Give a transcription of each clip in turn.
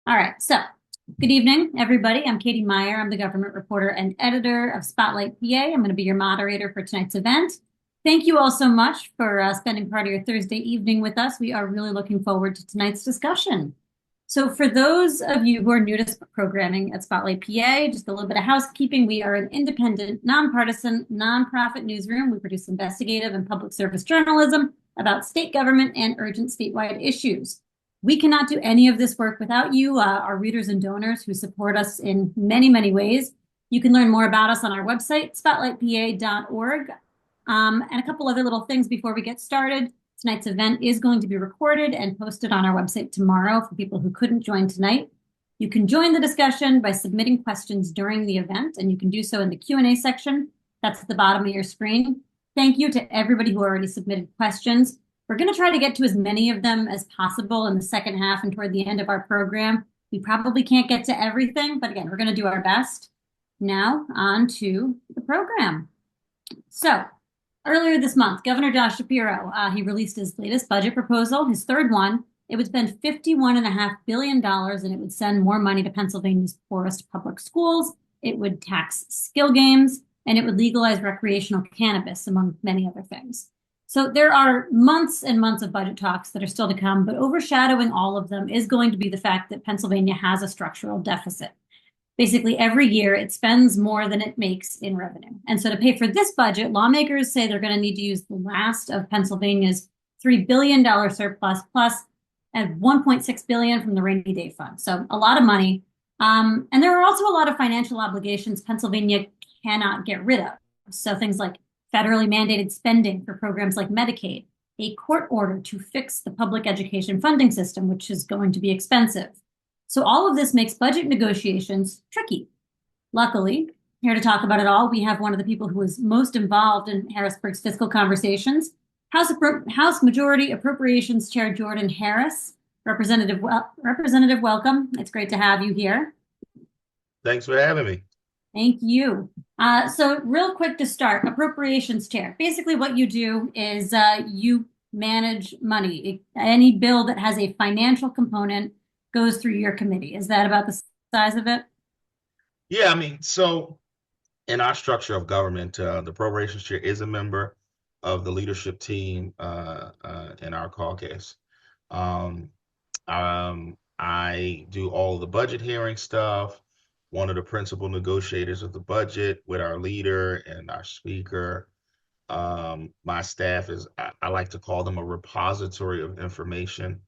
All right. So, good evening, everybody. I'm Katie Meyer. I'm the government reporter and editor of Spotlight PA. I'm going to be your moderator for tonight's event. Thank you all so much for spending part of your Thursday evening with us. We are really looking forward to tonight's discussion. So, for those of you who are new to programming at Spotlight PA, just a little bit of housekeeping. We are an independent, nonpartisan, nonprofit newsroom. We produce investigative and public service journalism about state government and urgent statewide issues. We cannot do any of this work without you, our readers and donors who support us in many, many ways. You can learn more about us on our website, spotlightpa.org. And a couple other little things before we get started. Tonight's event is going to be recorded and posted on our website tomorrow for people who couldn't join tonight. You can join the discussion by submitting questions during the event, and you can do so in the Q&A section. That's at the bottom of your screen. Thank you to everybody who already submitted questions. We're going to try to get to as many of them as possible in the second half and toward the end of our program. We probably can't get to everything, but again, we're going to do our best. Now, on to the program. So, earlier this month, Governor Josh Shapiro, he released his latest budget proposal, his third one. It would spend $51.5 billion, and it would send more money to Pennsylvania's poorest public schools. It would tax skill games, and it would legalize recreational cannabis, among many other things. So there are months and months of budget talks that are still to come, but overshadowing all of them is going to be the fact that Pennsylvania has a structural deficit. Basically, every year it spends more than it makes in revenue. And so to pay for this budget, lawmakers say they're going to need to use the last of Pennsylvania's $3 billion surplus plus and $1.6 billion from the rainy day fund. So a lot of money. And there are also a lot of financial obligations Pennsylvania cannot get rid of. So things like federally mandated spending for programs like Medicaid, a court order to fix the public education funding system, which is going to be expensive. So all of this makes budget negotiations tricky. Luckily, here to talk about it all, we have one of the people who was most involved in Harrisburg's fiscal conversations, House Majority Appropriations Chair Jordan Harris. Representative, welcome. It's great to have you here. Thanks for having me. Thank you. So real quick to start, Appropriations Chair. Basically what you do is you manage money. Any bill that has a financial component goes through your committee. Is that about the size of it? Yeah, so in our structure of government, the Appropriations Chair is a member of the leadership team in our caucus. I do all the budget hearing stuff, one of the principal negotiators of the budget with our leader and our speaker. My staff is, I like to call them a repository of information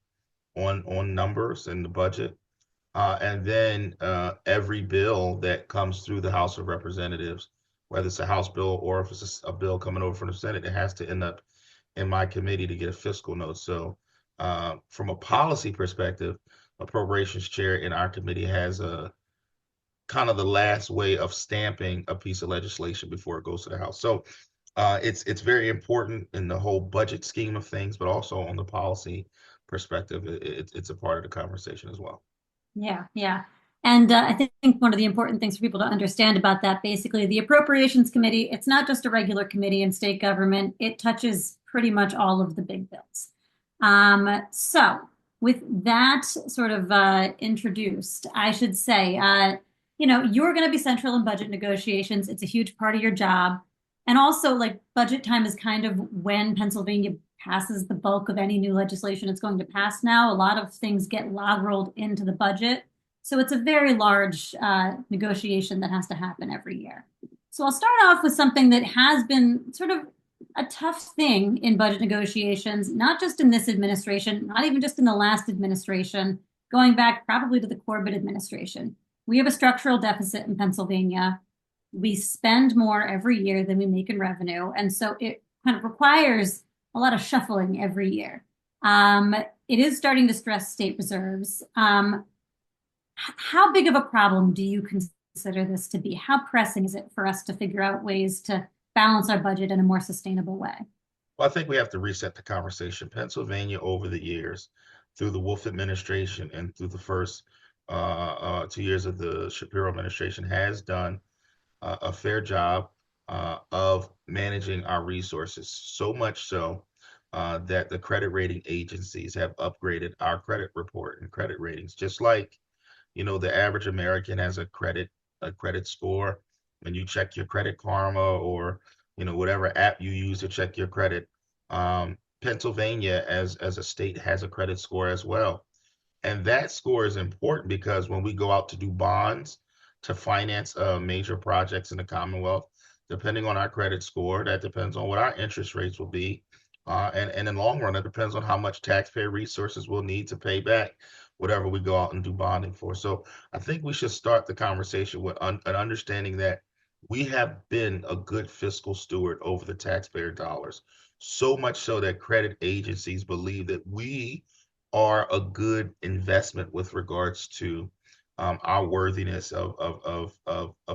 on numbers in the budget. And then every bill that comes through the House of Representatives, whether it's a House bill or if it's a bill coming over from the Senate, it has to end up in my committee to get a fiscal note. So from a policy perspective, Appropriations Chair in our committee has a kind of the last way of stamping a piece of legislation before it goes to the House. So it's very important in the whole budget scheme of things, but also on the policy perspective, it's a part of the conversation as well. Yeah, yeah. And I think one of the important things for people to understand about that, basically, the Appropriations Committee, it's not just a regular committee in state government. It touches pretty much all of the big bills. So with that sort of introduced, I should say, you're going to be central in budget negotiations. It's a huge part of your job. And also, like, budget time is kind of when Pennsylvania passes the bulk of any new legislation it's going to pass now. A lot of things get log rolled into the budget. So it's a very large negotiation that has to happen every year. So I'll start off with something that has been sort of a tough thing in budget negotiations, not just in this administration, not even just in the last administration, going back probably to the Corbett administration. We have a structural deficit in Pennsylvania. We spend more every year than we make in revenue. And so it kind of requires a lot of shuffling every year. It is starting to stress state reserves. How big of a problem do you consider this to be? How pressing is it for us to figure out ways to balance our budget in a more sustainable way? Well, I think we have to reset the conversation. Pennsylvania, over the years, through the Wolf administration and through the first 2 years of the Shapiro administration, has done a fair job of managing our resources, so much so that the credit rating agencies have upgraded our credit report and credit ratings, just like The average American has a credit score. When you check your Credit Karma or whatever app you use to check your credit, Pennsylvania as a state has a credit score as well. And that score is important because when we go out to do bonds to finance major projects in the Commonwealth, depending on our credit score, that depends on what our interest rates will be. And in the long run, it depends on how much taxpayer resources we'll need to pay back whatever we go out and do bonding for. So I think we should start the conversation with an understanding that we have been a good fiscal steward over the taxpayer dollars, so much so that credit agencies believe that we are a good investment with regards to our worthiness of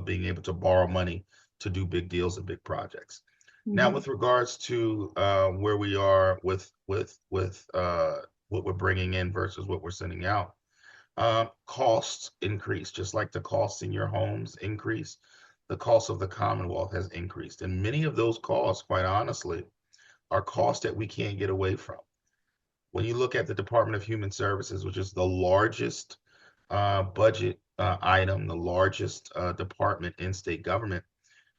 being able to borrow money to do big deals and big projects. Now, Mhm. with regards to where we are with what we're bringing in versus what we're sending out, costs increase, just like the costs in your homes increase. The cost of the Commonwealth has increased, and many of those costs, quite honestly, are costs that we can't get away from. When you look at the Department of Human Services, which is the largest budget item, the largest department in state government,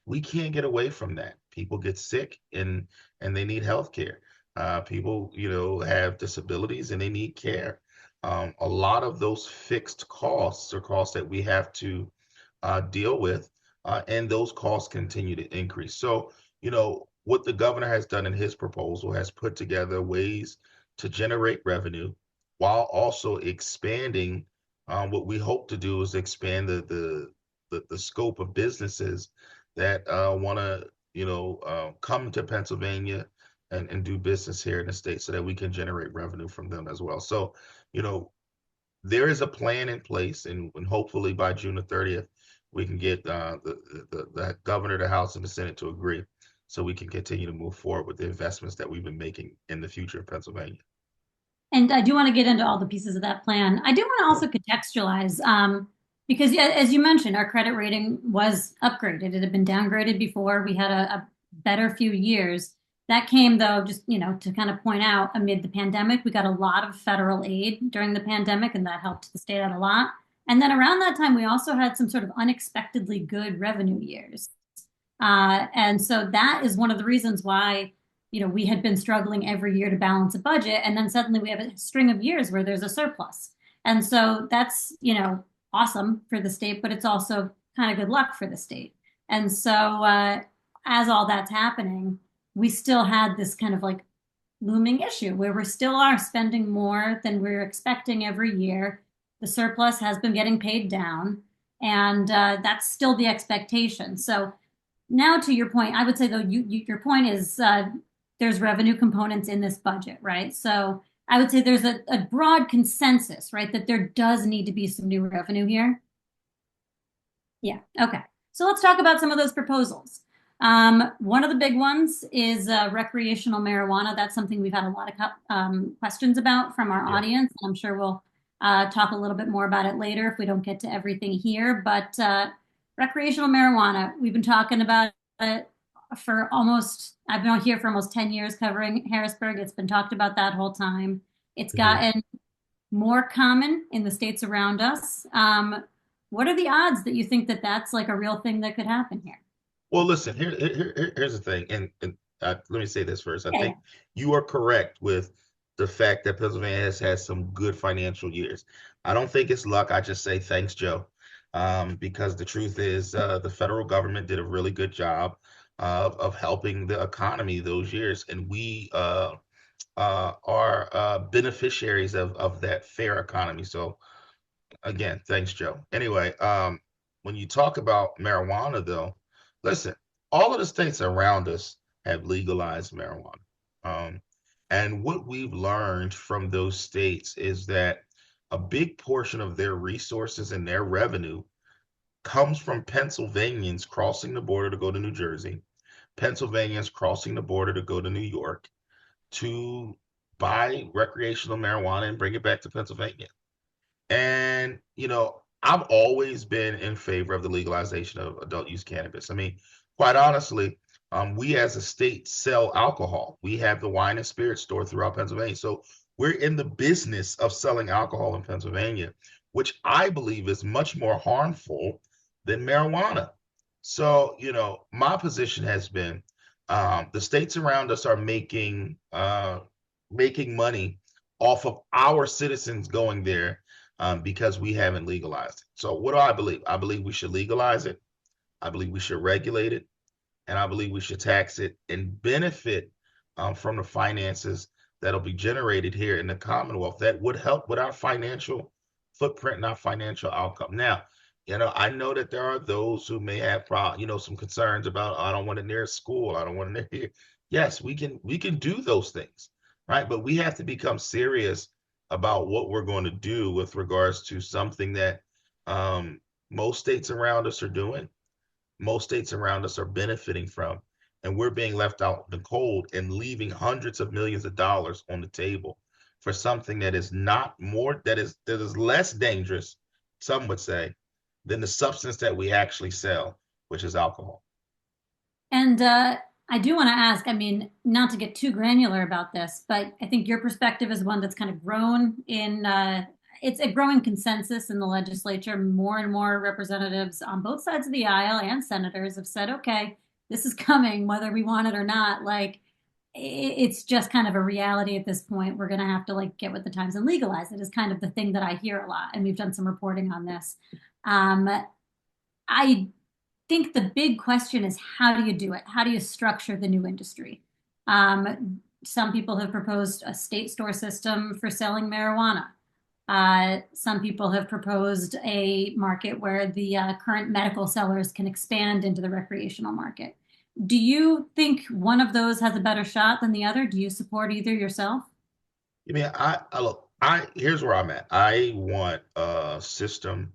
we can't get away from that. People get sick and they need health care. People, have disabilities and they need care. A lot of those fixed costs are costs that we have to deal with, and those costs continue to increase. So, what the governor has done in his proposal has put together ways to generate revenue while also expanding. What we hope to do is expand the scope of businesses that want to, come to Pennsylvania and do business here in the state so that we can generate revenue from them as well. So, you know, there is a plan in place, and hopefully by June the 30th, we can get the governor, the House, and the Senate to agree so we can continue to move forward with the investments that we've been making in the future of Pennsylvania. And I do want to get into all the pieces of that plan. I do want to also contextualize, because yeah, as you mentioned, our credit rating was upgraded. It had been downgraded before. We had a better few years. That came, though, just, to kind of point out, amid the pandemic, we got a lot of federal aid during the pandemic, and that helped the state out a lot. And then around that time, we also had some sort of unexpectedly good revenue years. And so that is one of the reasons why, we had been struggling every year to balance a budget. And then suddenly we have a string of years where there's a surplus. And so that's, awesome for the state, but it's also kind of good luck for the state. And so, as all that's happening, we still had this kind of like looming issue where we still are spending more than we're expecting every year. The surplus has been getting paid down, and that's still the expectation. So, now to your point, I would say though, your point is there's revenue components in this budget, right? So I would say there's a broad consensus, right, that there does need to be some new revenue here. Yeah. Okay. So let's talk about some of those proposals. One of the big ones is recreational marijuana. That's something we've had a lot of questions about from our Yeah. audience. I'm sure we'll talk a little bit more about it later if we don't get to everything here. But recreational marijuana, we've been talking about it for I've been here for almost 10 years covering Harrisburg. It's been talked about that whole time. It's Mhm. gotten more common in the states around us. What are the odds that you think that that's like a real thing that could happen here? Well, listen, here's the thing, and let me say this first. I Yeah, yeah. think you are correct with the fact that Pennsylvania has had some good financial years. I don't think it's luck. I just say thanks, Joe, because the truth is the federal government did a really good job of helping the economy those years, and we are beneficiaries of that fair economy. So again, thanks, Joe. Anyway, when you talk about marijuana, though, listen, all of the states around us have legalized marijuana. Um, and what we've learned from those states is that a big portion of their resources and their revenue comes from Pennsylvanians crossing the border to go to New Jersey, Pennsylvanians crossing the border to go to New York to buy recreational marijuana and bring it back to Pennsylvania. And, I've always been in favor of the legalization of adult use cannabis. I mean, quite honestly, we as a state sell alcohol. We have the wine and spirit store throughout Pennsylvania. So we're in the business of selling alcohol in Pennsylvania. which I believe is much more harmful than marijuana. So, my position has been the states around us are making money off of our citizens going there because we haven't legalized it. So, what do I believe? I believe we should legalize it. I believe we should regulate it, and I believe we should tax it and benefit from the finances that'll be generated here in the Commonwealth. That would help with our financial footprint and our financial outcome. Now, I know that there are those who may have some concerns about, "Oh, I don't want it near school. I don't want it near here." Yes, we can do those things, right? But we have to become serious about what we're going to do with regards to something that um, most states around us are doing, most states around us are benefiting from, and we're being left out in the cold and leaving hundreds of millions of dollars on the table for something that is not more that is less dangerous, some would say, than the substance that we actually sell, which is alcohol. And I do want to ask, I mean, not to get too granular about this, but I think your perspective is one that's kind of grown in, it's a growing consensus in the legislature. More and more representatives on both sides of the aisle and senators have said, okay, this is coming, whether we want it or not. Like, it's just kind of a reality at this point. We're going to have to like get with the times and legalize it is kind of the thing that I hear a lot. And we've done some reporting on this. Um, I think the big question is how do you do it? How do you structure the new industry? Some people have proposed a state store system for selling marijuana. Some people have proposed a market where the current medical sellers can expand into the recreational market. Do you think one of those has a better shot than the other? Do you support either yourself? I mean, I look, here's where I'm at. I want a system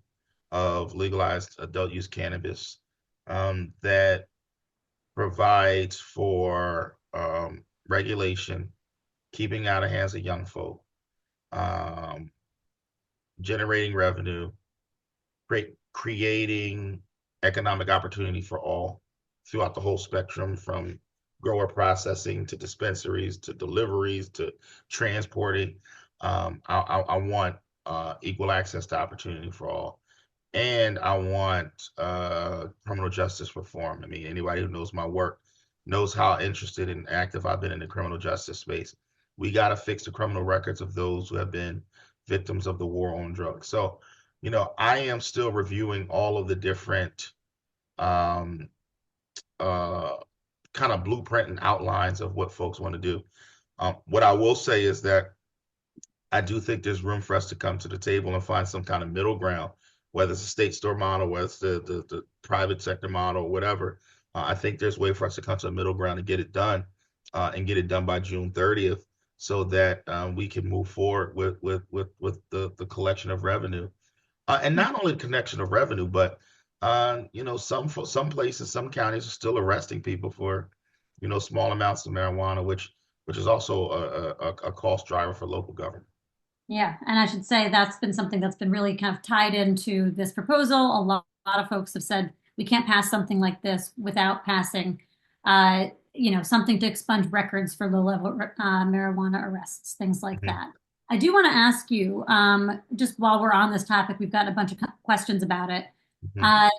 of legalized adult use cannabis that provides for regulation, keeping out of hands of young folk, um, generating revenue, creating economic opportunity for all throughout the whole spectrum, from grower processing to dispensaries to deliveries to transporting. I want equal access to opportunity for all. And I want criminal justice reform. I mean, anybody who knows my work knows how interested and active I've been in the criminal justice space. We got to fix the criminal records of those who have been victims of the war on drugs. So, I am still reviewing all of the different um, uh, kind of blueprint and outlines of what folks want to do. What I will say is that I do think there's room for us to come to the table and find some kind of middle ground, whether it's a state store model, whether it's the private sector model, whatever. I think there's a way for us to come to a middle ground and get it done, and get it done by June 30th, so that we can move forward with the collection of revenue, and not only the connection of revenue, but some places, some counties are still arresting people for small amounts of marijuana, which is also a cost driver for local government. Yeah, and I should say that's been something that's been really kind of tied into this proposal. A lot of folks have said we can't pass something like this without passing, something to expunge records for low-level marijuana arrests, things like Mhm, that. I do want to ask you, just while we're on this topic, we've got a bunch of questions about it. mhm. Uh,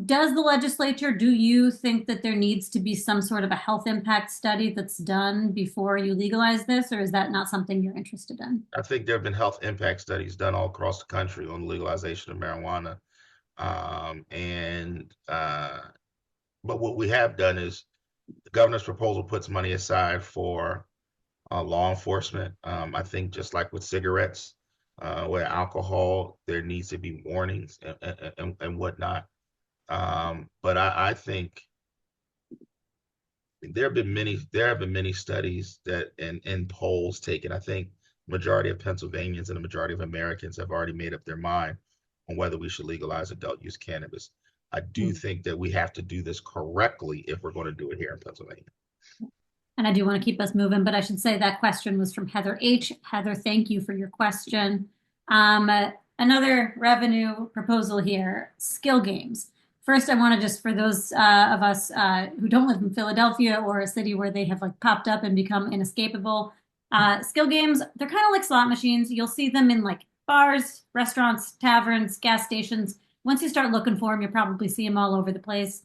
does the legislature, do you think that there needs to be some sort of a health impact study that's done before you legalize this, or is that not something you're interested in? I think there have been health impact studies done all across the country on the legalization of marijuana. And but what we have done is the governor's proposal puts money aside for law enforcement. I think just like with cigarettes, with alcohol, there needs to be warnings and whatnot. But I think there have been many studies that and polls taken. I think majority of Pennsylvanians and the majority of Americans have already made up their mind on whether we should legalize adult use cannabis. I do think that we have to do this correctly if we're going to do it here in Pennsylvania. And I do want to keep us moving, but I should say that question was from Heather H. Heather, thank you for your question. Another revenue proposal here, skill games. First, I want to just, for those of us who don't live in Philadelphia or a city where they have like popped up and become inescapable, skill games, they're kind of like slot machines. You'll see them in like bars, restaurants, taverns, gas stations. Once you start looking for them, you'll probably see them all over the place.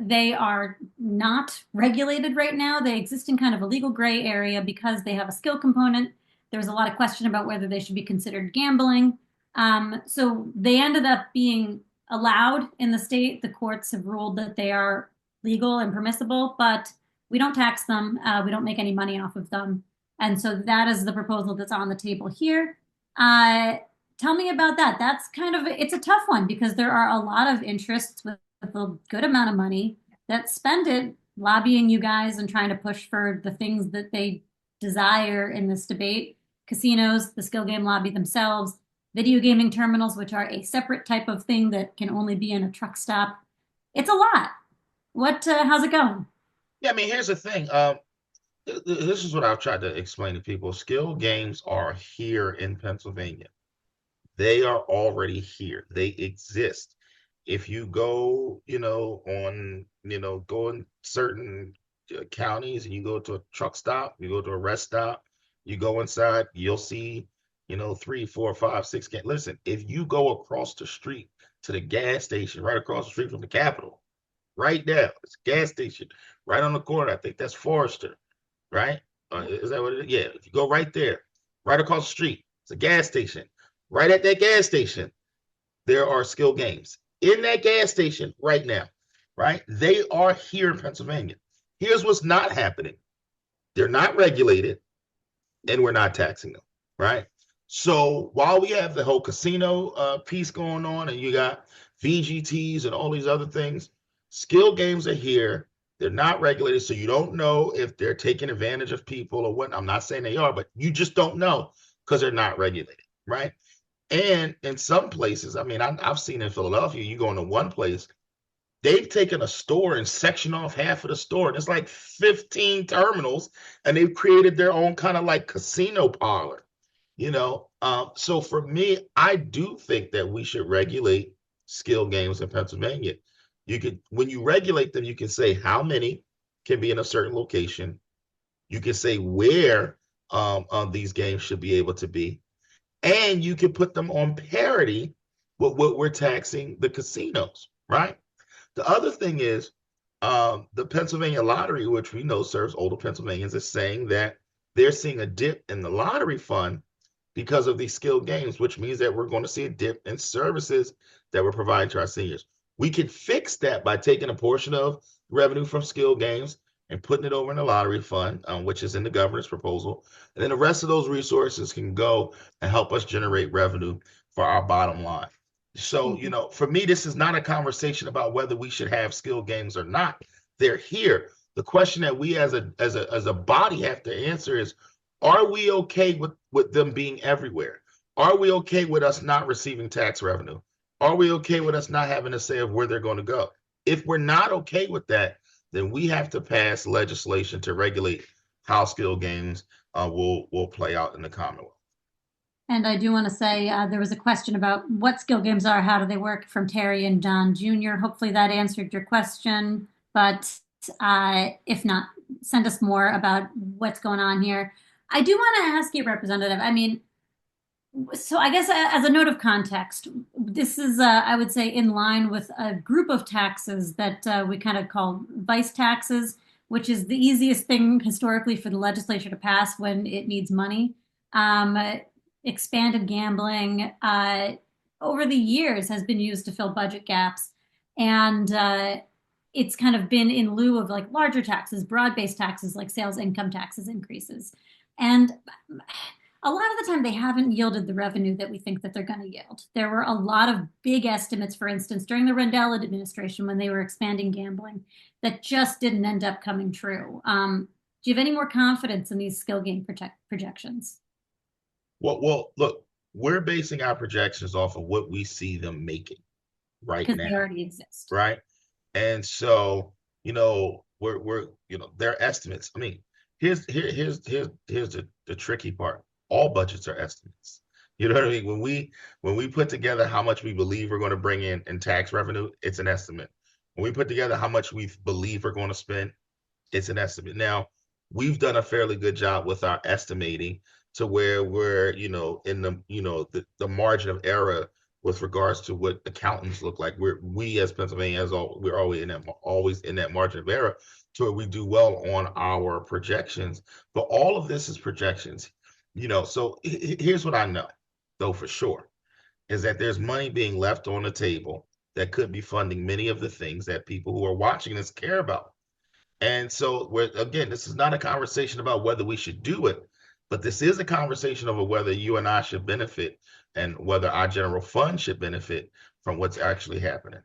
They are not regulated right now. They exist in kind of a legal gray area because they have a skill component. There's a lot of question about whether they should be considered gambling. So they ended up being allowed in the state. The courts have ruled that they are legal and permissible, but we don't tax them. We don't make any money off of them. And so that is the proposal that's on the table here. Uh, Tell me about that. That's kind of, it's a tough one because there are a lot of interests with a good amount of money that spend it lobbying you guys and trying to push for the things that they desire in this debate. Casinos, the skill game lobby themselves, video gaming terminals, which are a separate type of thing that can only be in a truck stop. It's a lot. How's it going? Yeah, I mean, here's the thing. This is what I've tried to explain to people. Skill games are here in Pennsylvania. They are already here. They exist. If you go, go in certain counties and you go to a truck stop, you go to a rest stop, you go inside, you'll see, three, four, five, six. Listen, if you go across the street to the gas station right across the street from the Capitol, right now, it's a gas station right on the corner. I think that's Forrester, right? Is that what it is? Yeah, if you go right there, right across the street, it's a gas station. Right at that gas station, there are skill games in that gas station right now, right? They are here in Pennsylvania. Here's what's not happening. They're not regulated and we're not taxing them, right? So while we have the whole casino piece going on and you got VGTs and all these other things, skill games are here. They're not regulated, so you don't know if they're taking advantage of people or what. I'm not saying they are, but you just don't know because they're not regulated, right? And in some places, I mean, I've seen in Philadelphia, you go into one place, they've taken a store and sectioned off half of the store. There's like 15 terminals, and they've created their own kind of like casino parlor, So for me, I do think that we should regulate skill games in Pennsylvania. When you regulate them, you can say how many can be in a certain location. You can say where these games should be able to be, and you can put them on parity with what we're taxing the casinos, right? The other thing is the Pennsylvania lottery, which we know serves older Pennsylvanians, is saying that they're seeing a dip in the lottery fund because of these skill games, which means that we're going to see a dip in services that we're providing to our seniors. We could fix that by taking a portion of revenue from skill games and putting it over in the lottery fund, which is in the governor's proposal. And then the rest of those resources can go and help us generate revenue for our bottom line. So, for me, this is not a conversation about whether we should have skill games or not. They're here. The question that we as a body have to answer is, are we okay with them being everywhere? Are we okay with us not receiving tax revenue? Are we okay with us not having a say of where they're going to go? If we're not okay with that, then we have to pass legislation to regulate how skill games will play out in the Commonwealth. And I do want to say there was a question about what skill games are, how do they work from Terry and Don Jr. Hopefully that answered your question, but if not, send us more about what's going on here. I do want to ask you, Representative, I mean, so I guess as a note of context, this is, I would say, in line with a group of taxes that we kind of call vice taxes, which is the easiest thing historically for the legislature to pass when it needs money. Expanded gambling over the years has been used to fill budget gaps. And it's kind of been in lieu of like larger taxes, broad-based taxes like sales income taxes increases. And a lot of the time they haven't yielded the revenue that we think that they're going to yield. There were a lot of big estimates, for instance, during the Rendell administration when they were expanding gambling that just didn't end up coming true. Do you have any more confidence in these skill game projections? Well, look, we're basing our projections off of what we see them making right Because now, they already exist. right? And so, we're their estimates. I mean, here's the tricky part. All budgets are estimates. You know what I mean? When we put together how much we believe we're going to bring in tax revenue, it's an estimate. When we put together how much we believe we're going to spend, it's an estimate. Now, we've done a fairly good job with our estimating to where we're, in the margin of error with regards to what accountants look like. We as Pennsylvania, we're always in that margin of error to where we do well on our projections. But all of this is projections, So here's what I know, though, for sure, is that there's money being left on the table that could be funding many of the things that people who are watching this care about. And so, again, this is not a conversation about whether we should do it, but this is a conversation over whether you and I should benefit and whether our general fund should benefit from what's actually happening.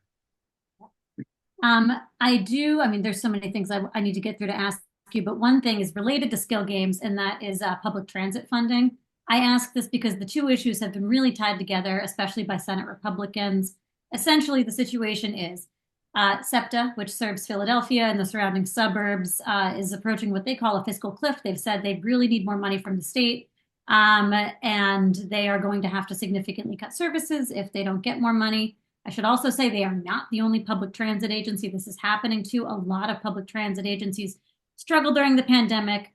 I mean, there's so many things I need to get through to ask you, but one thing is related to skill games, and that is public transit funding. I ask this because the two issues have been really tied together, especially by Senate Republicans. Essentially, the situation is SEPTA, which serves Philadelphia and the surrounding suburbs, is approaching what they call a fiscal cliff. They've said they really need more money from the state, and they are going to have to significantly cut services if they don't get more money. I should also say they are not the only public transit agency this is happening to. A lot of public transit agencies struggled during the pandemic,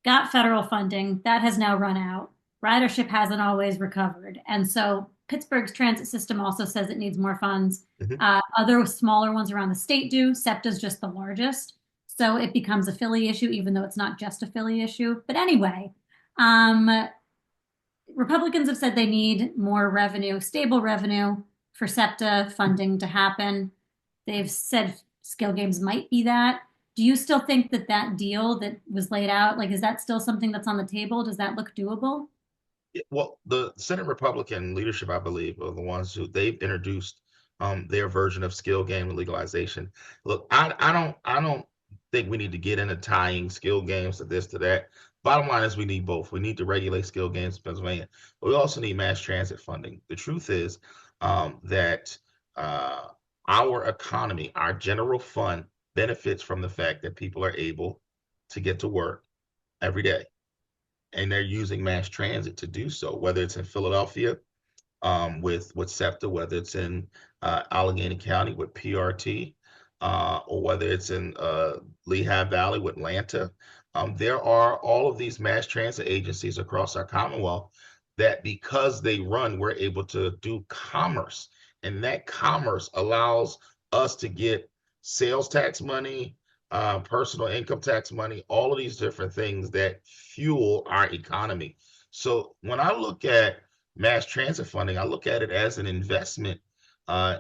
got federal funding. That has now run out. Ridership hasn't always recovered. And so Pittsburgh's transit system also says it needs more funds. Mhm. Other smaller ones around the state do. SEPTA is just the largest. So it becomes a Philly issue, even though it's not just a Philly issue. But anyway, Republicans have said they need more revenue, stable revenue for SEPTA funding to happen. They've said skill games might be that. Do you still think that that deal that was laid out, like, is that still something that's on the table? Does that look doable? Well, the Senate Republican leadership, I believe, are the ones who they've introduced their version of skill game legalization. Look, I don't think we need to get into tying skill games to this to that. Bottom line is we need both. We need to regulate skill games in Pennsylvania, but we also need mass transit funding. The truth is that our economy, our general fund, benefits from the fact that people are able to get to work every day, and they're using mass transit to do so, whether it's in Philadelphia with SEPTA, whether it's in Allegheny County with PRT, or whether it's in Lehigh Valley with Atlanta. There are all of these mass transit agencies across our Commonwealth that, because they run, we're able to do commerce. And that commerce allows us to get sales tax money, personal income tax money, all of these different things that fuel our economy. So when I look at mass transit funding, I look at it as an investment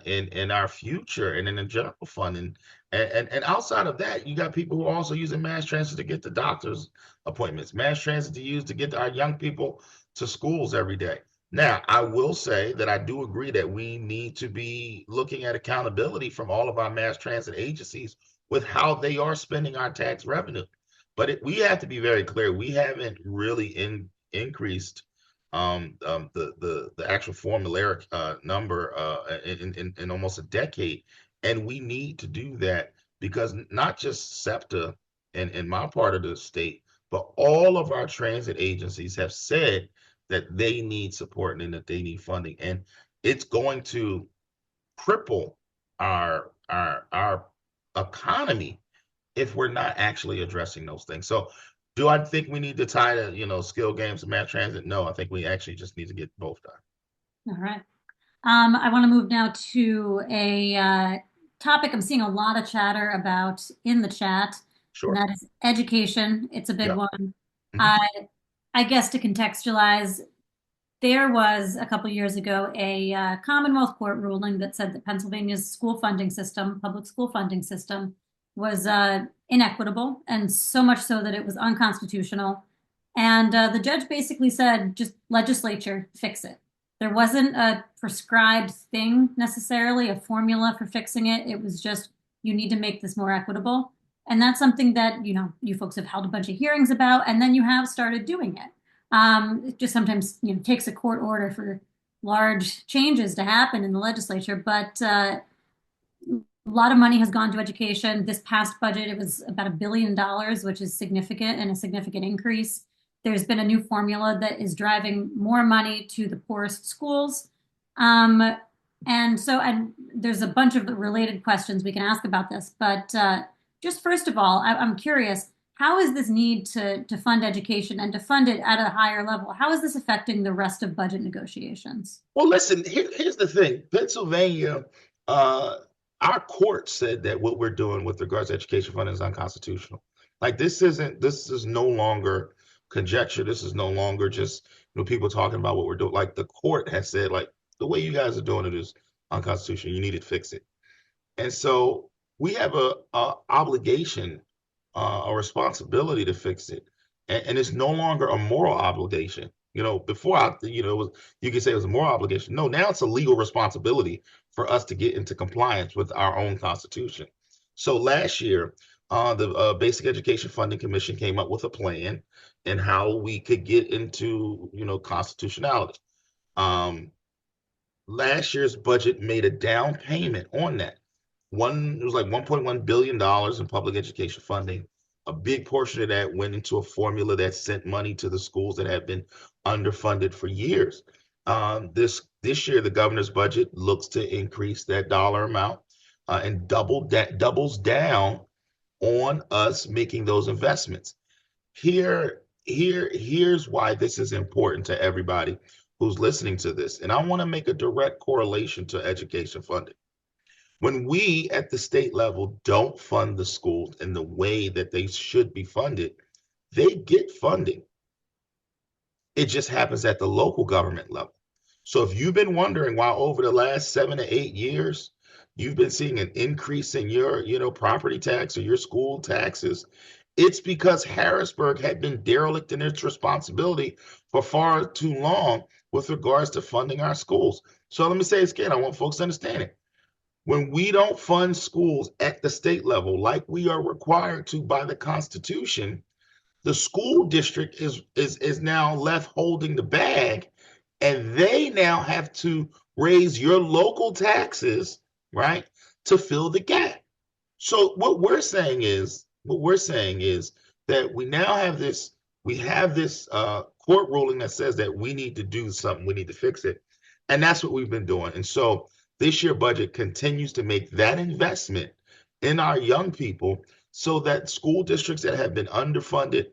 in our future and in a general fund. And outside of that, you got people who are also using mass transit to get to doctor's appointments, mass transit to use to get our young people to schools every day. Now, I will say that I do agree that we need to be looking at accountability from all of our mass transit agencies with how they are spending our tax revenue. But we have to be very clear. We haven't really increased the actual formulaic number in almost a decade, and we need to do that because not just SEPTA in my part of the state, but all of our transit agencies have said that they need support and that they need funding, and it's going to cripple our economy if we're not actually addressing those things. So do I think we need to tie the, skill games to mass transit? No, I think we actually just need to get both done. All right. I want to move now to a topic I'm seeing a lot of chatter about in the chat, and Sure. that is education. It's a big Yeah. one. Hmm. I, I guess to contextualize, there was a couple years ago a Commonwealth Court ruling that said that Pennsylvania's school funding system, public school funding system, was inequitable, and so much so that it was unconstitutional. And the judge basically said, just legislature, fix it. There wasn't a prescribed thing necessarily, a formula for fixing it. It was just, you need to make this more equitable. And that's something that, you folks have held a bunch of hearings about, and then you have started doing it. It just sometimes, takes a court order for large changes to happen in the legislature, but a lot of money has gone to education. This past budget, it was about $1 billion, which is significant and a significant increase. There's been a new formula that is driving more money to the poorest schools. And there's a bunch of related questions we can ask about this. But just first of all, I'm curious, how is this need to fund education and to fund it at a higher level? How is this affecting the rest of budget negotiations? Well, listen, here's the thing. Pennsylvania, uh, our court said that what we're doing with regards to education funding is unconstitutional. Like this is no longer conjecture. This is no longer just people talking about what we're doing. Like the court has said, like the way you guys are doing it is unconstitutional. You need to fix it. And so we have a obligation, a responsibility to fix it, and it's no longer a moral obligation. Before you could say it was a moral obligation. No, now it's a legal responsibility for us to get into compliance with our own constitution. So last year, the Basic Education Funding Commission came up with a plan and how we could get into constitutionality. Um, Last year's budget made a down payment on that. It was like $1.1 billion in public education funding. A big portion of that went into a formula that sent money to the schools that have been underfunded for years. This year, the governor's budget looks to increase that dollar amount and doubles down on us making those investments. Here's why this is important to everybody who's listening to this. And I want to make a direct correlation to education funding. When we at the state level don't fund the schools in the way that they should be funded, they get funding. It just happens at the local government level. So if you've been wondering why over the last 7 to 8 years, you've been seeing an increase in your, property tax or your school taxes, it's because Harrisburg had been derelict in its responsibility for far too long with regards to funding our schools. So let me say this again. I want folks to understand it. When we don't fund schools at the state level like we are required to by the Constitution, the school district is now left holding the bag, and they now have to raise your local taxes, right, to fill the gap. So what we're saying is that we have this court ruling that says that we need to do something, we need to fix it, and that's what we've been doing. And so this year budget continues to make that investment in our young people so that school districts that have been underfunded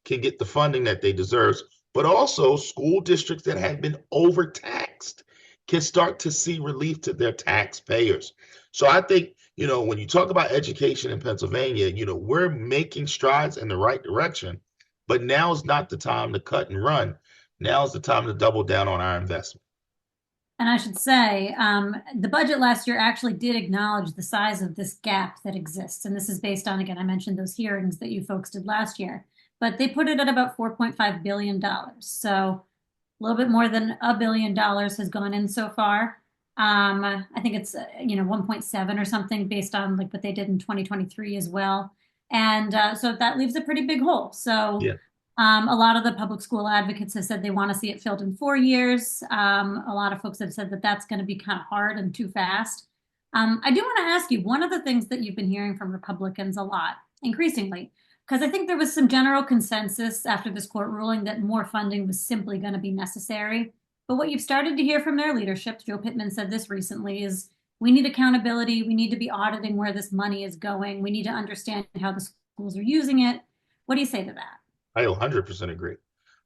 can get the funding that they deserve, but also school districts that have been overtaxed can start to see relief to their taxpayers. So I think, when you talk about education in Pennsylvania, we're making strides in the right direction, but now is not the time to cut and run. Now is the time to double down on our investment. And I should say, the budget last year actually did acknowledge the size of this gap that exists. And this is based on, again, I mentioned those hearings that you folks did last year, but they put it at about $4.5 billion. So a little bit more than $1 billion has gone in so far. I think it's, 1.7 or something based on like what they did in 2023 as well. And so that leaves a pretty big hole. So Yeah. a lot of the public school advocates have said they want to see it filled in 4 years. A lot of folks have said that that's going to be kind of hard and too fast. I do want to ask you, one of the things that you've been hearing from Republicans a lot, increasingly, because I think there was some general consensus after this court ruling that more funding was simply going to be necessary. But what you've started to hear from their leadership, Joe Pittman said this recently, is we need accountability. We need to be auditing where this money is going. We need to understand how the schools are using it. What do you say to that? I 100% agree.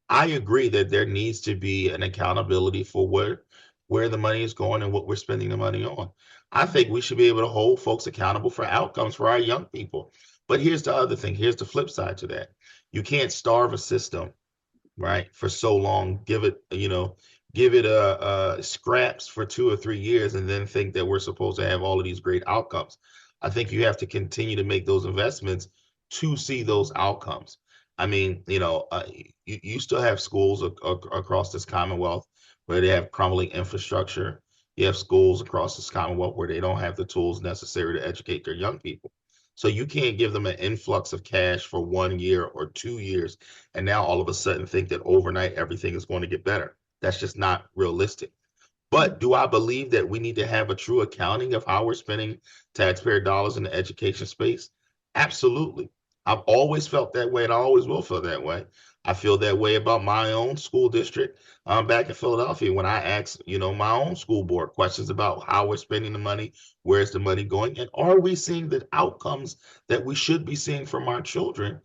I agree that there needs to be an accountability for where the money is going and what we're spending the money on. I think we should be able to hold folks accountable for outcomes for our young people. But here's the other thing. Here's the flip side to that. You can't starve a system, right, for so long. Give it scraps for 2 or 3 years and then think that we're supposed to have all of these great outcomes. I think you have to continue to make those investments to see those outcomes. I mean, you still have schools across this Commonwealth where they have crumbling infrastructure. You have schools across this Commonwealth where they don't have the tools necessary to educate their young people. So you can't give them an influx of cash for 1 year or 2 years, and now all of a sudden think that overnight everything is going to get better. That's just not realistic. But do I believe that we need to have a true accounting of how we're spending taxpayer dollars in the education space? Absolutely. I've always felt that way, and I always will feel that way. I feel that way about my own school district back in Philadelphia when I ask, my own school board questions about how we're spending the money, where's the money going, and are we seeing the outcomes that we should be seeing from our children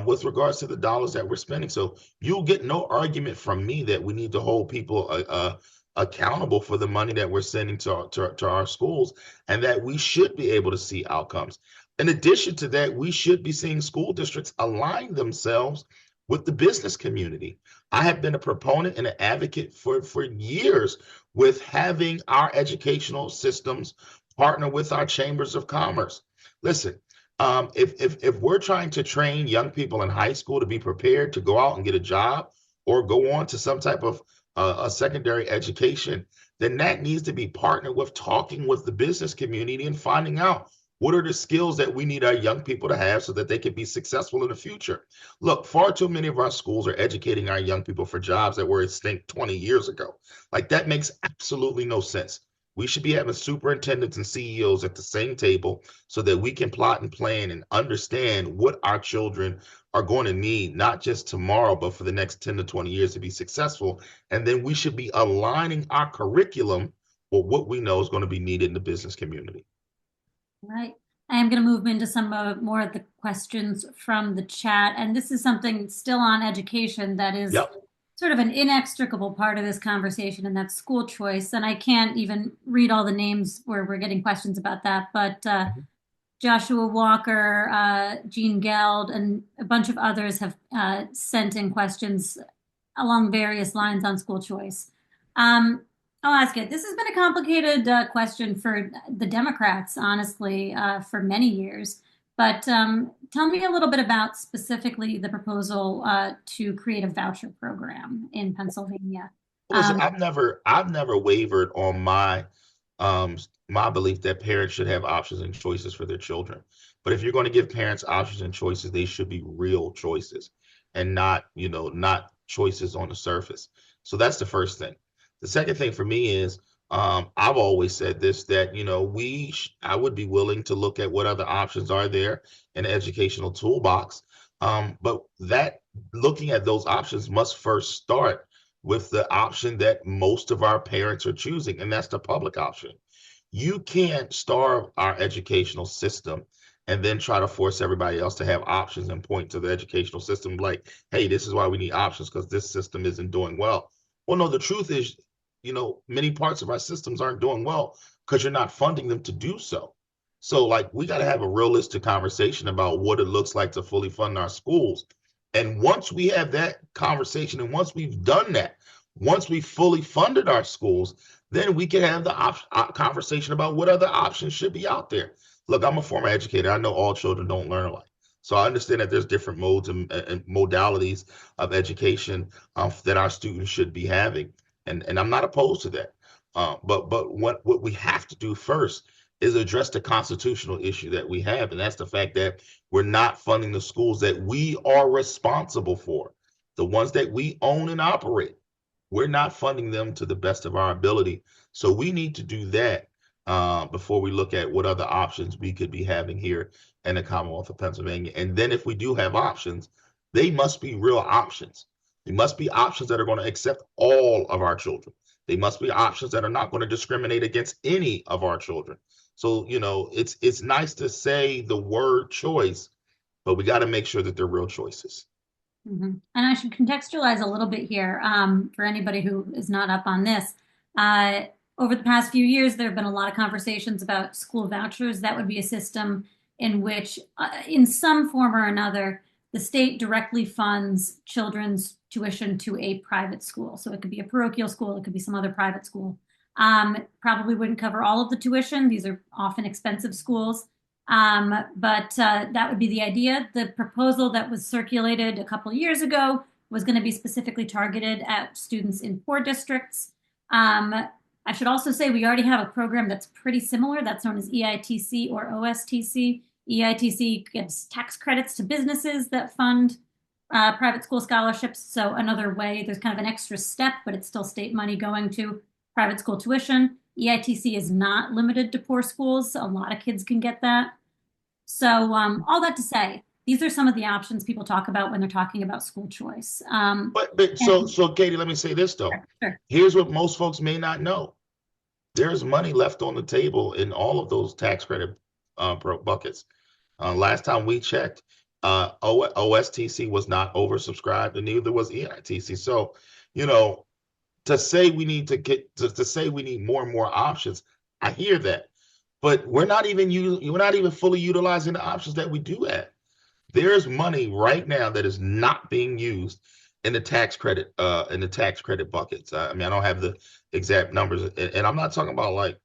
with regards to the dollars that we're spending. So you'll get no argument from me that we need to hold people accountable for the money that we're sending to our schools and that we should be able to see outcomes. In addition to that, we should be seeing school districts align themselves with the business community. I have been a proponent and an advocate for years with having our educational systems partner with our chambers of commerce. Listen, if we're trying to train young people in high school to be prepared to go out and get a job or go on to some type of a secondary education, then that needs to be partnered with talking with the business community and finding out what are the skills that we need our young people to have so that they can be successful in the future. Look, far too many of our schools are educating our young people for jobs that were extinct 20 years ago. Like that makes absolutely no sense. We should be having superintendents and CEOs at the same table so that we can plot and plan and understand what our children are going to need, not just tomorrow, but for the next 10 to 20 years to be successful. And then we should be aligning our curriculum with what we know is going to be needed in the business community. Right. I am going to move into some more of the questions from the chat. And this is something still on education that is Yep. sort of an inextricable part of this conversation, and that's school choice. And I can't even read all the names where we're getting questions about that. But Joshua Walker, Jean Geld, and a bunch of others have sent in questions along various lines on school choice. I'll ask it. This has been a complicated question for the Democrats, honestly, for many years. But tell me a little bit about specifically the proposal to create a voucher program in Pennsylvania. Listen, Um, I've never wavered on um my belief that parents should have options and choices for their children. But if you're going to give parents options and choices, they should be real choices and not choices on the surface. So that's the first thing. The second thing for me is I've always said this that I would be willing to look at what other options are there in the educational toolbox. But that looking at those options must first start with the option that most of our parents are choosing, and that's the public option. You can't starve our educational system and then try to force everybody else to have options and point to the educational system like, hey, this is why we need options because this system isn't doing well. Well, no, the truth is, many parts of our systems aren't doing well because you're not funding them to do so. So, like, we got to have a realistic conversation about what it looks like to fully fund our schools. And once we have that conversation, and once we've done that, once we fully funded our schools, then we can have the conversation about what other options should be out there. Look, I'm a former educator. I know all children don't learn alike. So I understand that there's different modes and modalities of education that our students should be having. And I'm not opposed to that. But what we have to do first is address the constitutional issue that we have, and that's the fact that we're not funding the schools that we are responsible for, the ones that we own and operate. We're not funding them to the best of our ability. So we need to do that before we look at what other options we could be having here in the Commonwealth of Pennsylvania. And then if we do have options, they must be real options. They must be options that are going to accept all of our children. They must be options that are not going to discriminate against any of our children. So, it's nice to say the word choice, but we got to make sure that they're real choices. And I should contextualize a little bit here for anybody who is not up on this. Over the past few years, there have been a lot of conversations about school vouchers. That would be a system in which, in some form or another, the state directly funds children's tuition to a private school. So it could be a parochial school, it could be some other private school. Probably wouldn't cover all of the tuition. These are often expensive schools. But that would be the idea. The proposal that was circulated a couple of years ago was going to be specifically targeted at students in poor districts. I should also say we already have a program that's pretty similar. That's known as EITC or OSTC. EITC gives tax credits to businesses that fund private school scholarships. So another way, there's kind of an extra step, but it's still state money going to private school tuition. EITC is not limited to poor schools. So a lot of kids can get that. So all that to say, these are some of the options people talk about when they're talking about school choice. But And so Katie, let me say this though. sure. Here's what most folks may not know. There's money left on the table in all of those tax credit buckets. Last time we checked, OSTC was not oversubscribed, and neither was EITC. So, you know, to say we need to get to say we need more and more options, I hear that, but we're not even fully utilizing the options that we do have. There's money right now that is not being used in the tax credit buckets. I mean, I don't have the exact numbers, and I'm not talking about like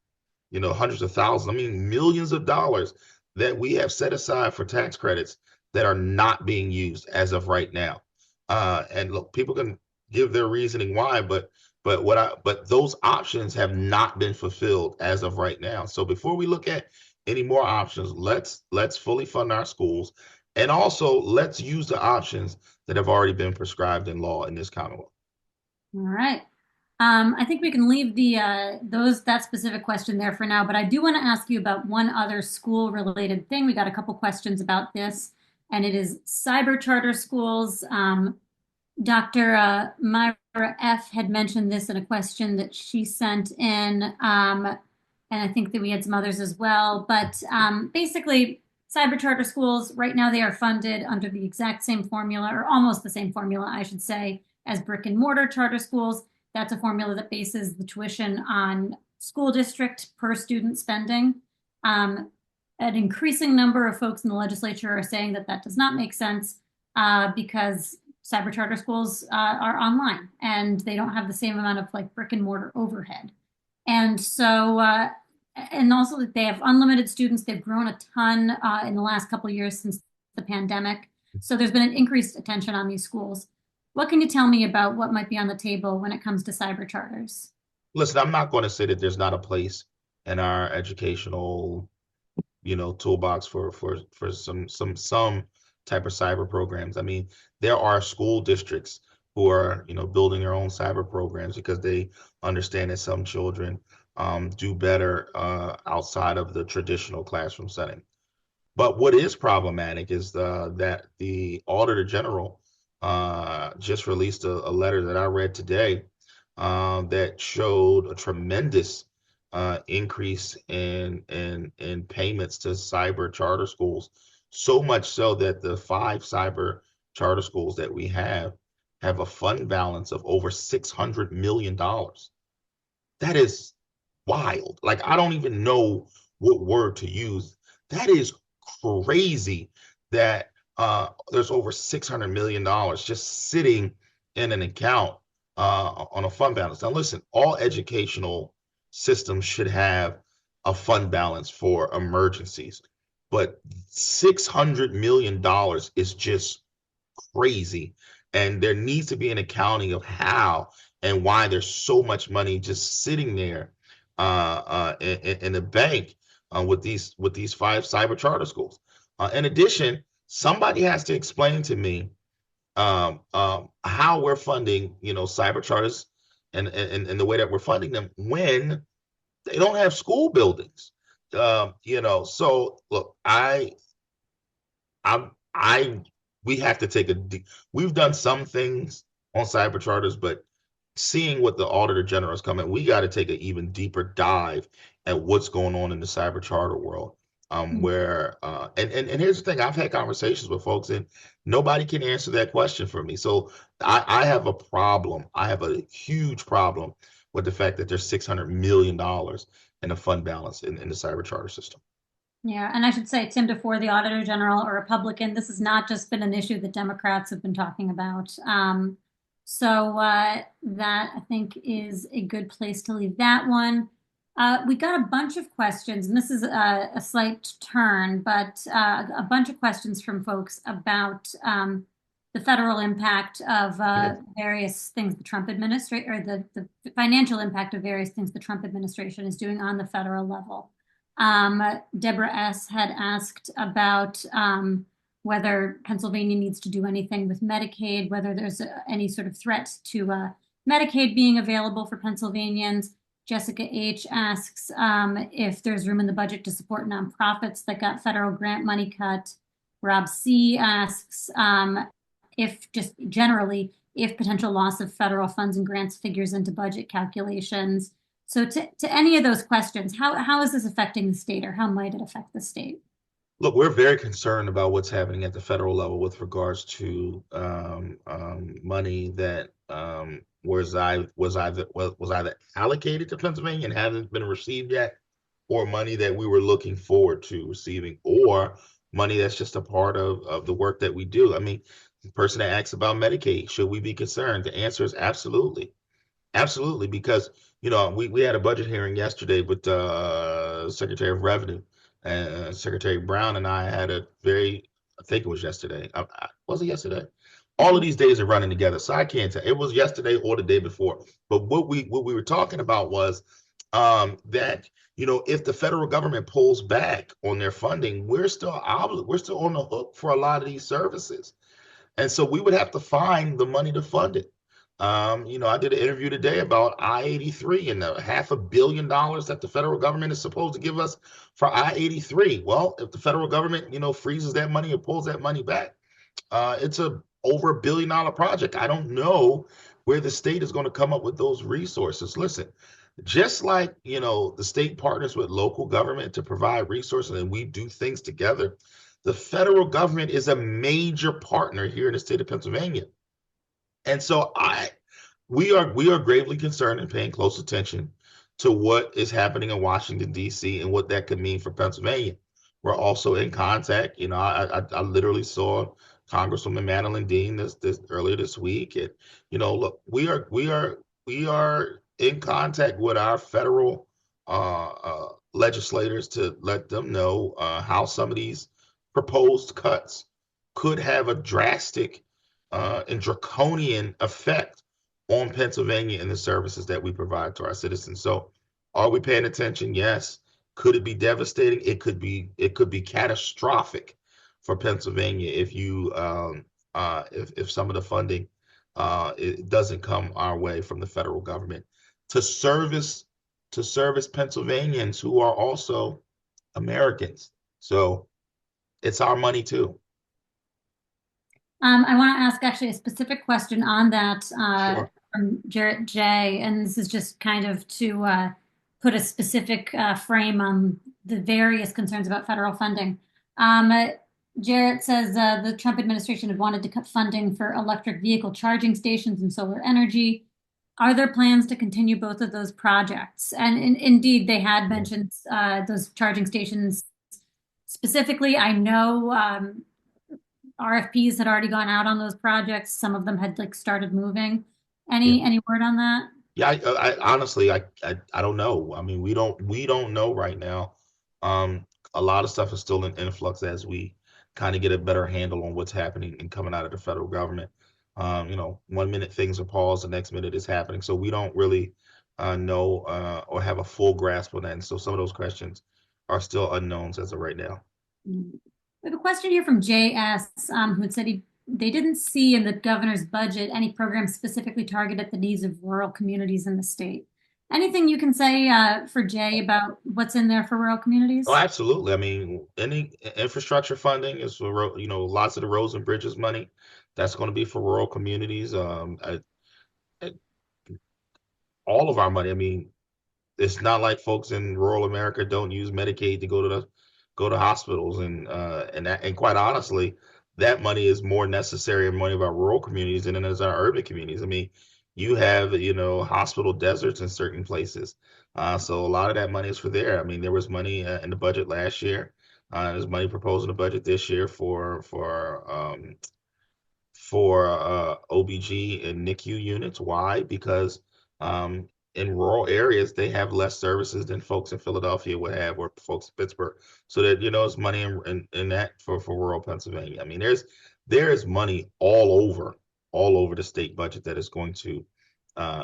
hundreds of thousands. I mean, millions of dollars that we have set aside for tax credits that are not being used as of right now. And look, people can give their reasoning why, but those options have not been fulfilled as of right now. So before we look at any more options, let's fully fund our schools, and also let's use the options that have already been prescribed in law in this Commonwealth. All right. I think we can leave the that specific question there for now, but I do want to ask you about one other school related thing. We got a couple questions about this, and it is cyber charter schools. Dr. Myra F. had mentioned this in a question that she sent in, and I think that we had some others as well. But basically, cyber charter schools, right now, they are funded under the exact same formula, or almost the same formula, I should say, as brick and mortar charter schools. That's a formula that bases the tuition on school district per student spending. An increasing number of folks in the legislature are saying that that does not make sense because cyber charter schools are online and they don't have the same amount of like brick and mortar overhead. And so, and also that they have unlimited students. They've grown a ton in the last couple of years since the pandemic. So there's been an increased attention on these schools. What can you tell me about what might be on the table when it comes to cyber charters? Listen, I'm not going to say that there's not a place in our educational toolbox for some type of cyber programs. I mean, there are school districts who are building their own cyber programs because they understand that some children do better outside of the traditional classroom setting. But what is problematic is that the Auditor General just released a letter that I read today that showed a tremendous increase in payments to cyber charter schools, so much so that the 5 cyber charter schools that we have a fund balance of over $600 million. That is wild. Like, I don't even know what word to use. That is crazy that there's over $600 million just sitting in an account on a fund balance. Now, listen, all educational systems should have a fund balance for emergencies, but $600 million is just crazy. And there needs to be an accounting of how and why there's so much money just sitting there in the bank with these 5 cyber charter schools. In addition, somebody has to explain to me how we're funding, cyber charters and the way that we're funding them when they don't have school buildings. So look, I we have to take we've done some things on cyber charters, but seeing what the Auditor General is coming, we got to take an even deeper dive at what's going on in the cyber charter world. Where and here's the thing, I've had conversations with folks and nobody can answer that question for me. So I have a problem. I have a huge problem with the fact that there's $600 million in a fund balance in the cyber charter system. Yeah, and I should say Tim DeFore, the Auditor General, a Republican, this has not just been an issue that Democrats have been talking about. That I think is a good place to leave that one. We got a bunch of questions, and this is a slight turn, but a bunch of questions from folks about the federal impact of various things the Trump administration, or the financial impact of various things the Trump administration is doing on the federal level. Deborah S. had asked about whether Pennsylvania needs to do anything with Medicaid, whether there's any sort of threat to Medicaid being available for Pennsylvanians. Jessica H. asks if there's room in the budget to support nonprofits that got federal grant money cut. Rob C asks if just generally, if potential loss of federal funds and grants figures into budget calculations. So to any of those questions, how is this affecting the state or how might it affect the state? Look, we're very concerned about what's happening at the federal level with regards to money that was either allocated to Pennsylvania and hasn't been received yet, or money that we were looking forward to receiving, or money that's just a part of the work that we do. I mean, the person that asks about Medicaid, should we be concerned? The answer is absolutely. Absolutely, because we had a budget hearing yesterday with Secretary of Revenue, and Secretary Brown and I had a very, I think it was yesterday. Was it yesterday? All of these days are running together, so I can't tell. It was yesterday or the day before. But what we were talking about was that if the federal government pulls back on their funding, we're still on the hook for a lot of these services. And so we would have to find the money to fund it. I did an interview today about I-83 and the $500 million that the federal government is supposed to give us for I-83. Well, if the federal government, freezes that money or pulls that money back, it's a over $1 billion project. I don't know where the state is going to come up with those resources. Listen, just like, the state partners with local government to provide resources and we do things together, the federal government is a major partner here in the state of Pennsylvania. And so we are gravely concerned and paying close attention to what is happening in Washington, D.C. and what that could mean for Pennsylvania. We're also in contact. I literally saw Congresswoman Madeline Dean this earlier this week. And look, we are in contact with our federal legislators to let them know how some of these proposed cuts could have a drastic and draconian effect on Pennsylvania and the services that we provide to our citizens. So, are we paying attention? Yes. Could it be devastating? It could be. It could be catastrophic for Pennsylvania if some of the funding it doesn't come our way from the federal government to service Pennsylvanians who are also Americans. So it's our money too. I want to ask actually a specific question on that Sure. from Jarrett J. And this is just kind of to put a specific frame on the various concerns about federal funding. Jarrett says the Trump administration had wanted to cut funding for electric vehicle charging stations and solar energy. Are there plans to continue both of those projects? And indeed, they had mentioned those charging stations specifically. I know RFPs had already gone out on those projects. Some of them had like started moving. Yeah. Any word on that? Yeah, I honestly, I don't know. I mean, we don't know right now. A lot of stuff is still in influx as we kind of get a better handle on what's happening and coming out of the federal government. 1 minute things are paused, the next minute is happening. So we don't really know or have a full grasp on that. And so some of those questions are still unknowns as of right now. We have a question here from JS, who had said they didn't see in the governor's budget any programs specifically targeted at the needs of rural communities in the state. Anything you can say for Jay about what's in there for rural Oh, communities? absolutely. I mean, any infrastructure funding is for, lots of the roads and bridges money. That's going to be for rural communities. All of our money. I mean, it's not like folks in rural America don't use Medicaid to go to hospitals and quite honestly, that money is more necessary in many of our rural communities than it is our urban communities. I mean, you have hospital deserts in certain places, so a lot of that money is for there. I mean, there was money in the budget last year. There's money proposed in the budget this year for OBG and NICU units. Why? Because um, in rural areas, they have less services than folks in Philadelphia would have or folks in Pittsburgh. So that, it's money in that for rural Pennsylvania. I mean, there is money all over the state budget that is going to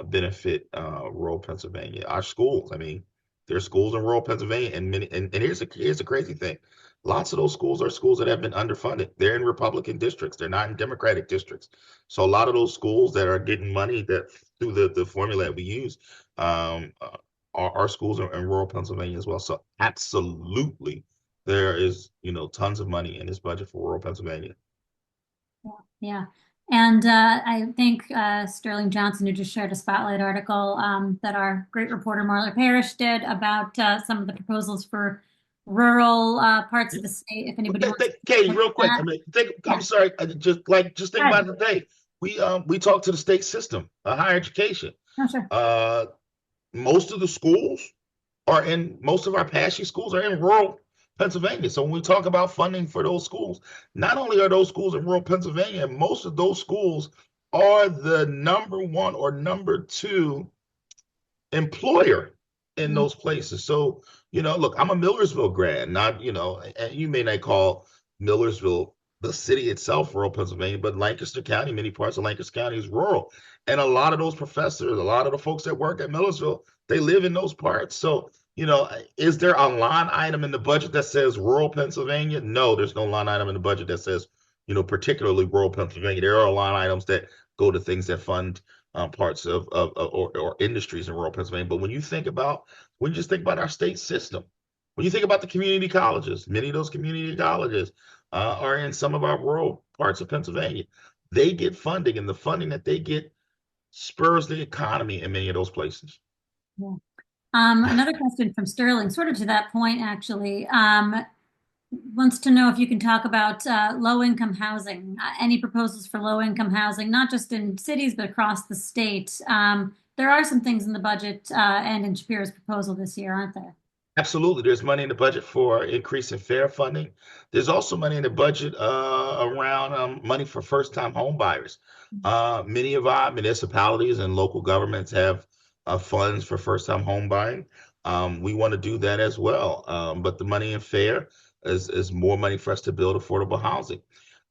benefit rural Pennsylvania. Our schools, I mean, there's schools in rural Pennsylvania and here's the crazy thing. Lots of those schools are schools that have been underfunded. They're in Republican districts. They're not in Democratic districts. So a lot of those schools that are getting money that through the formula that we use are schools in rural Pennsylvania as well. So absolutely, there is, tons of money in this budget for rural Pennsylvania. Yeah. Yeah. And I think Sterling Johnson, who just shared a spotlight article that our great reporter Marla Parrish did about some of the proposals for rural parts of the state. If anybody wants to Katie, look at real quick. that. I mean, I'm Yeah. sorry. Just think Hi. about it today. We talked to the state system, higher education. Oh, sure. Uh, most of the schools most of our PASHE schools are in rural Pennsylvania. So when we talk about funding for those schools, not only are those schools in rural Pennsylvania, most of those schools are the number one or number two employer in Mm, those places. So, look, I'm a Millersville grad, not, and you may not call Millersville the city itself rural Pennsylvania, but Lancaster County, many parts of Lancaster County is rural. And a lot of those professors, a lot of the folks that work at Millersville, they live in those parts. So, is there a line item in the budget that says rural Pennsylvania? No, there's no line item in the budget that says, particularly rural Pennsylvania. There are line items that go to things that fund parts or industries in rural Pennsylvania. But when you just think about our state system, when you think about the community colleges, many of those community colleges are in some of our rural parts of Pennsylvania. They get funding, and the funding that they get spurs the economy in many of those places. yeah. Another question from Sterling, sort of to that point, actually. Wants to know if you can talk about low-income housing. Any proposals for low-income housing, not just in cities, but across the state. There are some things in the budget and in Shapiro's proposal this year, aren't there? Absolutely. There's money in the budget for increase in fair funding. There's also money in the budget around money for first-time home buyers. Many of our municipalities and local governments have funds for first-time home buying. We want to do that as well. But the money in fair is more money for us to build affordable housing.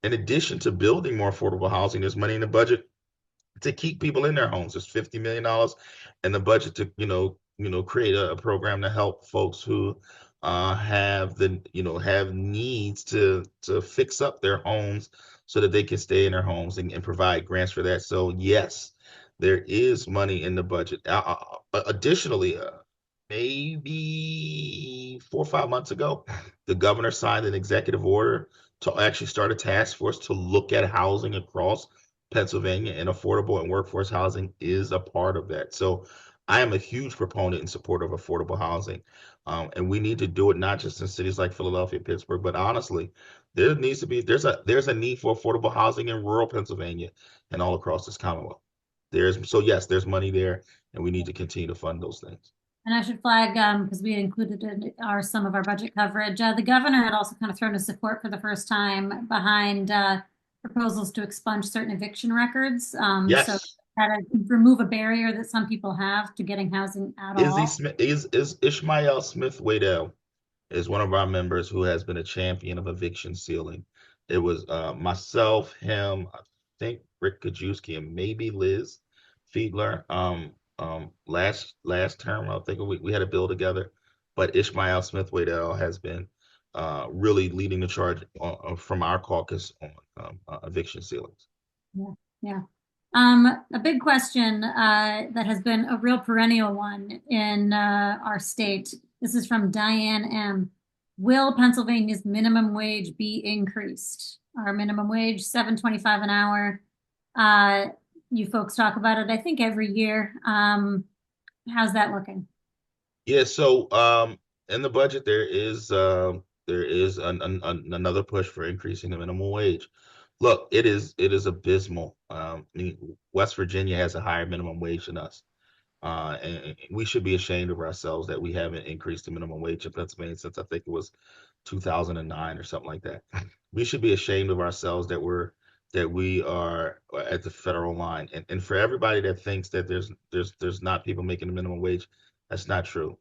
In addition to building more affordable housing, there's money in the budget to keep people in their homes. There's $50 million in the budget to create a program to help folks who have needs to fix up their homes so that they can stay in their homes and provide grants for that. So yes, there is money in the budget. Additionally, maybe 4 or 5 months ago, the governor signed an executive order to actually start a task force to look at housing across Pennsylvania, and affordable and workforce housing is a part of that. So I am a huge proponent and support of affordable housing. And we need to do it not just in cities like Philadelphia, Pittsburgh, but honestly, there's a need for affordable housing in rural Pennsylvania and all across this Commonwealth. Yes, there's money there, and we need to continue to fund those things. And I should flag, because we had included in some of our budget coverage, the governor had also kind of thrown his support for the first time behind proposals to expunge certain eviction records. So Yes. kind of remove a barrier that some people have to getting housing at Izzy all. Smith is Ishmael Smith Waddell is one of our members who has been a champion of eviction sealing. It was myself, him, I think Rick Kajewski, and maybe Liz Fiedler. Last term, I think we had a bill together, but Ishmael Smith Waddell has been really leading the charge from our caucus on eviction ceilings. Yeah, yeah. A big question that has been a real perennial one in our state. This is from Diane M. Will Pennsylvania's minimum wage be increased? Our minimum wage, 7.25 an hour. You folks talk about it, I think, every year. How's that looking? Yeah, so in the budget there is another push for increasing the minimum wage. Look, it is abysmal. I mean, West Virginia has a higher minimum wage than us. And we should be ashamed of ourselves that we haven't increased the minimum wage in Pennsylvania since I think it was 2009 or something like that. We should be ashamed of ourselves that we are at the federal line. And for everybody that thinks that there's not people making the minimum wage, that's not true.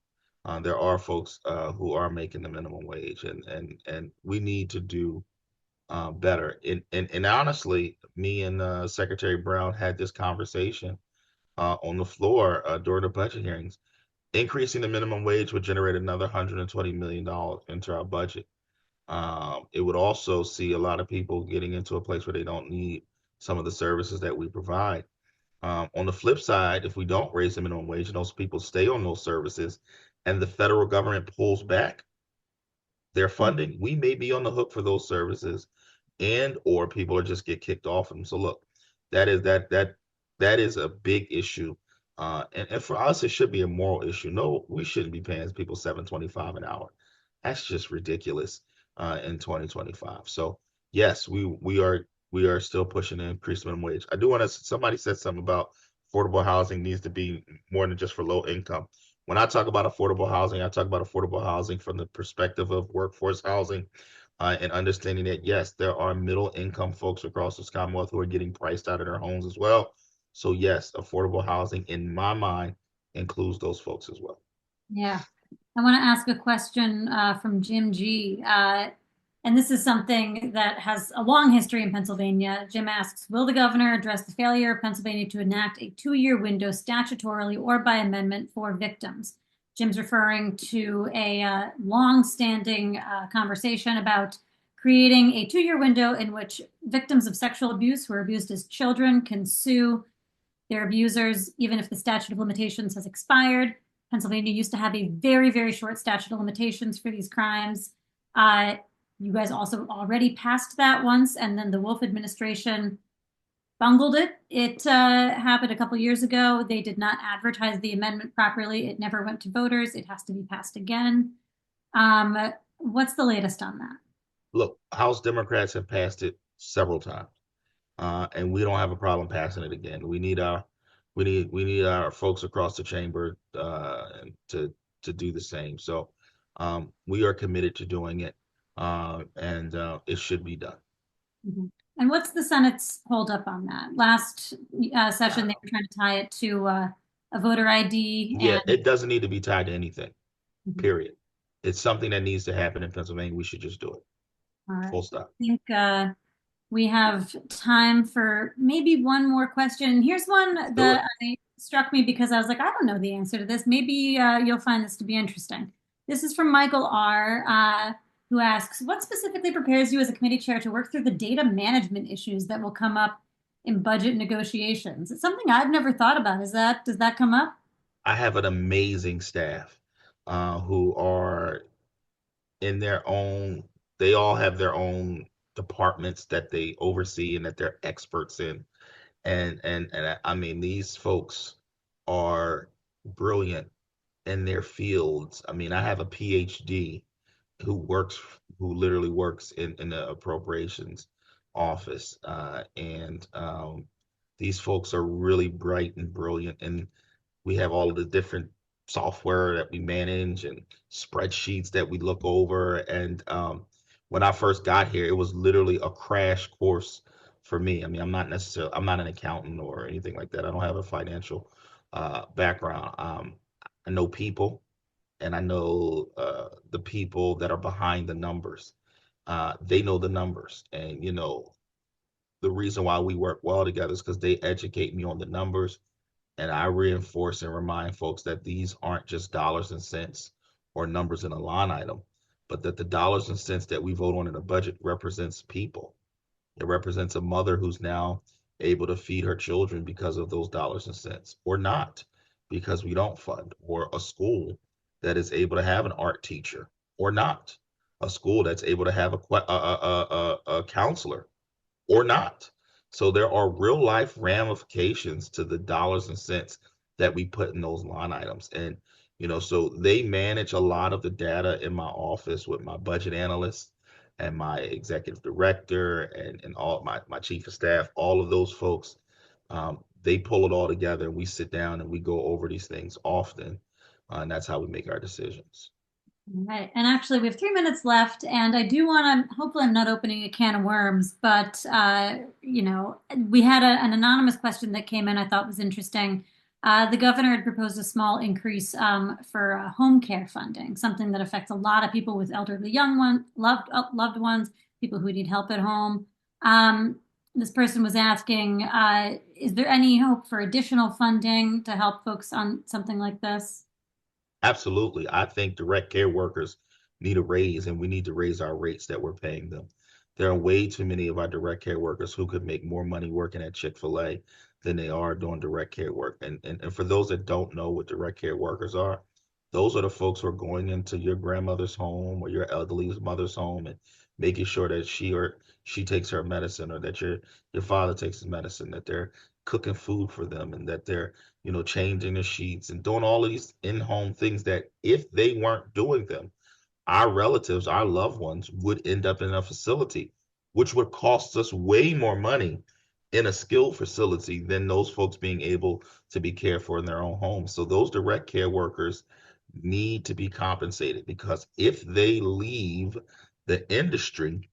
There are folks who are making the minimum wage, and we need to do better. And honestly, me and Secretary Brown had this conversation on the floor during the budget hearings. Increasing the minimum wage would generate another $120 million into our budget. It would also see a lot of people getting into a place where they don't need some of the services that we provide. On the flip side, if we don't raise the minimum wage and those people stay on those services and the federal government pulls back, their funding, we may be on the hook for those services, and or people are just get kicked off them. So look, that is a big issue. And for us, it should be a moral issue. No, we shouldn't be paying people 7.25 an hour. That's just ridiculous in 2025. So yes, we are still pushing to increase minimum wage. I do want to. Somebody said something about affordable housing needs to be more than just for low income. When I talk about affordable housing, I talk about affordable housing from the perspective of workforce housing, and understanding that yes, there are middle income folks across this Commonwealth who are getting priced out of their homes as well. So yes, affordable housing in my mind includes those folks as well. Yeah. I want to ask a question from Jim G. And this is something that has a long history in Pennsylvania. Jim asks, will the governor address the failure of Pennsylvania to enact a 2-year window statutorily or by amendment for victims? Jim's referring to a long-standing conversation about creating a 2-year window in which victims of sexual abuse who are abused as children can sue their abusers, even if the statute of limitations has expired. Pennsylvania used to have a very, very short statute of limitations for these crimes. You guys also already passed that once, and then the Wolf administration bungled it. It happened a couple years ago. They did not advertise the amendment properly. It never went to voters. It has to be passed again. What's the latest on that? Look, House Democrats have passed it several times, and we don't have a problem passing it again. We need our folks across the chamber to do the same. So we are committed to doing it, and it should be done. Mhm. And what's the Senate's holdup on that? Last session, they were trying to tie it to a voter ID Yeah, and it doesn't need to be tied to anything, Mhm. period. It's something that needs to happen in Pennsylvania. We should just do it. All right. Full stop. I think we have time for maybe one more question. Here's one Do it. that struck me because I was like, I don't know the answer to this. Maybe you'll find this to be interesting. This is from Michael R., who asks, what specifically prepares you as a committee chair to work through the data management issues that will come up in budget negotiations? It's something I've never thought about. Does that come up? I have an amazing staff who are in their own, they all have their own departments that they oversee and that they're experts in. I mean, these folks are brilliant in their fields. I mean, I have a PhD who works, who literally works in the appropriations office. And these folks are really bright and brilliant. And we have all of the different software that we manage and spreadsheets that we look over. And when I first got here, it was literally a crash course for me. I mean, I'm not an accountant or anything like that. I don't have a financial background. I know people, and I know the people that are behind the numbers. They know the numbers, and the reason why we work well together is because they educate me on the numbers, and I reinforce and remind folks that these aren't just dollars and cents or numbers in a line item, but that the dollars and cents that we vote on in a budget represents people. It represents a mother who's now able to feed her children because of those dollars and cents, or not, because we don't fund, or a school that is able to have an art teacher, or not, a school that's able to have a counselor, or not. So there are real life ramifications to the dollars and cents that we put in those line items. And so they manage a lot of the data in my office with my budget analyst and my executive director and all my chief of staff, all of those folks. They pull it all together and we sit down and we go over these things often. And that's how we make our decisions. All right. And actually, we have 3 minutes left, and I do want to, hopefully, I'm not opening a can of worms, but, we had an anonymous question that came in I thought was interesting. The governor had proposed a small increase for home care funding, something that affects a lot of people with elderly loved ones, people who need help at home. This person was asking, is there any hope for additional funding to help folks on something like this? Absolutely. I think direct care workers need a raise, and we need to raise our rates that we're paying them. There are way too many of our direct care workers who could make more money working at Chick-fil-A than they are doing direct care work. And for those that don't know what direct care workers are, those are the folks who are going into your grandmother's home or your elderly mother's home and making sure that she takes her medicine, or that your father takes his medicine, that they're cooking food for them, and that they're, changing the sheets and doing all of these in-home things that if they weren't doing them, our relatives, our loved ones would end up in a facility, which would cost us way more money in a skilled facility than those folks being able to be cared for in their own homes. So those direct care workers need to be compensated, because if they leave the industry,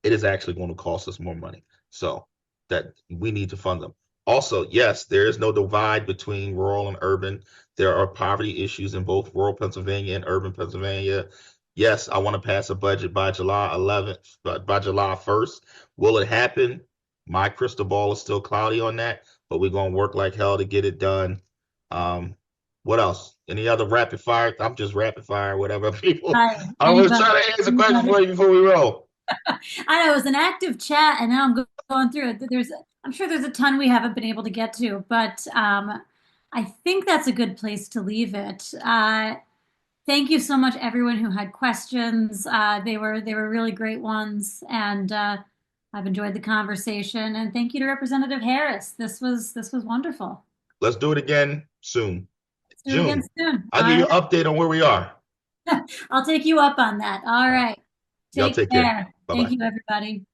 it is actually going to cost us more money. So that we need to fund them. Also, yes, there is no divide between rural and urban. There are poverty issues in both rural Pennsylvania and urban Pennsylvania. Yes, I want to pass a budget by July 11th, but by July 1st. Will it happen? My crystal ball is still cloudy on that, but we're going to work like hell to get it done. Um, what else? Any other rapid fire? I'm just rapid fire, whatever people. Hi, I was anybody, trying to answer questions anybody. for you before we roll. I know it was an active chat, and now I'm going through it. I'm sure there's a ton we haven't been able to get to, but I think that's a good place to leave it. Thank you so much, everyone who had questions. They were really great ones, and I've enjoyed the conversation. And thank you to Representative Harris. This was wonderful. Let's do it again soon. Let's do it again June. soon. I'll give All you an update on where we are. right. I'll take you up on that. All All right. right. Y'all Take take care. care. Bye Thank bye. you, everybody.